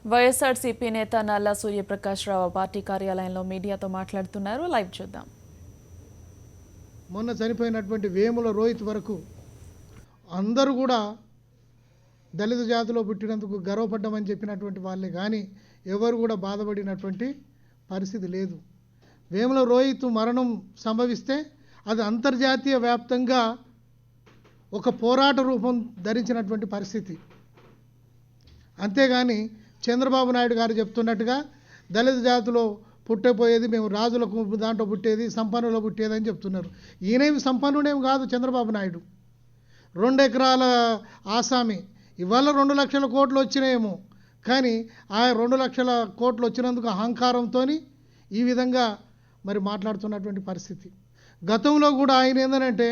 వైఎస్ఆర్సీపీ నేత నల్లా సూర్యప్రకాష్ రావు పార్టీ కార్యాలయంలో మీడియాతో మాట్లాడుతున్నారు. లైవ్ చూద్దాం. మొన్న చనిపోయినటువంటి వేముల రోహిత్ వరకు అందరూ కూడా దళిత జాతిలో పుట్టినందుకు గర్వపడ్డామని చెప్పినటువంటి వాళ్ళే కానీ ఎవరు కూడా బాధపడినటువంటి పరిస్థితి లేదు. వేముల రోహిత్ మరణం సంభవిస్తే అది అంతర్జాతీయ వ్యాప్తంగా ఒక పోరాట రూపం ధరించినటువంటి పరిస్థితి. అంతేగాని చంద్రబాబు నాయుడు గారు చెప్తున్నట్టుగా దళిత జాతిలో పుట్టపోయేది మేము రాజులకు దాంట్లో పుట్టేది సంపన్నులో పుట్టేది అని చెప్తున్నారు. ఈయనేమి సంపన్నుడేమి కాదు చంద్రబాబు నాయుడు. 2 ఎకరాల ఆసామి ఇవాళ 2 లక్షల కోట్లు వచ్చినాయేమో, కానీ ఆ 2 లక్షల కోట్లు వచ్చినందుకు అహంకారంతో ఈ విధంగా మరి మాట్లాడుతున్నటువంటి పరిస్థితి. గతంలో కూడా ఆయన ఏంటంటే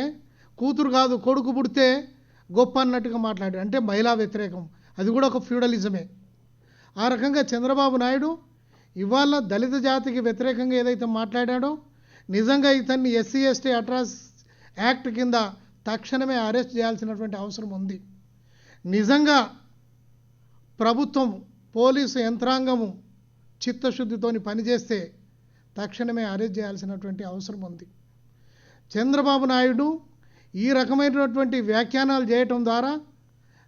కూతురు కాదు కొడుకు పుడితే గొప్ప అన్నట్టుగా మాట్లాడాడు. అంటే మహిళా వ్యతిరేకం, అది కూడా ఒక ఫ్యూడలిజమే. ఆ రకంగా చంద్రబాబు నాయుడు ఇవాళ దళిత జాతికి వ్యతిరేకంగా ఏదైతే మాట్లాడాడో నిజంగా ఇతన్ని ఎస్సీ ఎస్టీ అట్రాసిటీ యాక్ట్ కింద తక్షణమే అరెస్ట్ చేయాల్సినటువంటి అవసరం ఉంది. నిజంగా ప్రభుత్వం పోలీసు యంత్రాంగము చిత్తశుద్ధితోని పనిచేస్తే తక్షణమే అరెస్ట్ చేయాల్సినటువంటి అవసరం ఉంది. చంద్రబాబు నాయుడు ఈ రకమైనటువంటి వ్యాఖ్యానాలు చేయటం ద్వారా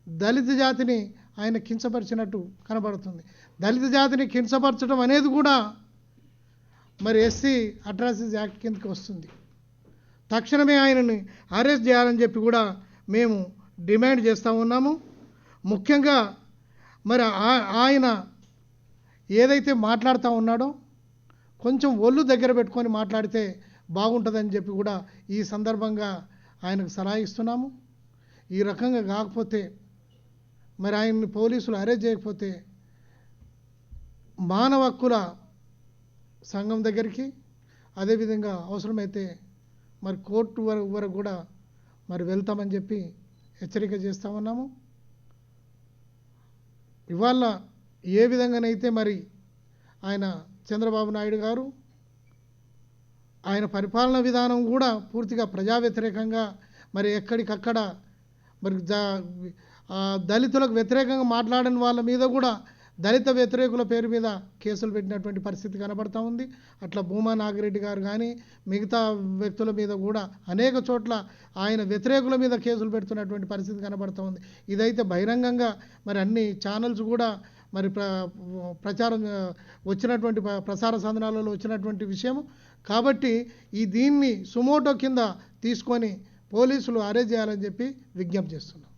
దళిత జాతిని ఆయన కించపరిచినట్టు కనబడుతుంది. దళిత జాతిని కించపరచడం అనేది కూడా మరి ఎస్సీ అట్రాసిటీ యాక్ట్ కిందకి వస్తుంది. తక్షణమే ఆయనని అరెస్ట్ చేయాలని చెప్పి కూడా మేము డిమాండ్ చేస్తూ ఉన్నాము. ముఖ్యంగా మరి ఆయన ఏదైతే మాట్లాడుతూ ఉన్నాడో కొంచెం ఒళ్ళు దగ్గర పెట్టుకొని మాట్లాడితే బాగుంటుందని చెప్పి కూడా ఈ సందర్భంగా ఆయనకు సలహా ఇస్తున్నాము. ఈ రకంగా కాకపోతే మరి ఆయన్ని పోలీసులు అరెస్ట్ చేయకపోతే మానవ హక్కుల సంఘం దగ్గరికి, అదేవిధంగా అవసరమైతే మరి కోర్టు వరకు కూడా మరి వెళ్తామని చెప్పి హెచ్చరిక చేస్తూ ఉన్నాము. ఇవాళ ఏ విధంగానైతే మరి ఆయన చంద్రబాబు నాయుడు గారు ఆయన పరిపాలన విధానం కూడా పూర్తిగా ప్రజా వ్యతిరేకంగా మరి ఎక్కడికక్కడ మరి దళితులకు వ్యతిరేకంగా మాట్లాడని వాళ్ళ మీద కూడా దళిత వ్యతిరేకుల పేరు మీద కేసులు పెట్టినటువంటి పరిస్థితి కనబడతా ఉంది. అట్లా భూమా నాగిరెడ్డి గారు కానీ మిగతా వ్యక్తుల మీద కూడా అనేక చోట్ల ఆయన వ్యతిరేకుల మీద కేసులు పెడుతున్నటువంటి పరిస్థితి కనబడతా ఉంది. ఇదైతే బహిరంగంగా మరి అన్ని ఛానల్స్ కూడా మరి ప్రచారం వచ్చినటువంటి ప్రసార సాధనాలలో వచ్చినటువంటి విషయం కాబట్టి దీన్ని సుమోటో కింద తీసుకొని పోలీసులు అరెస్ట్ చేయాలని చెప్పి విజ్ఞప్తి చేస్తున్నారు.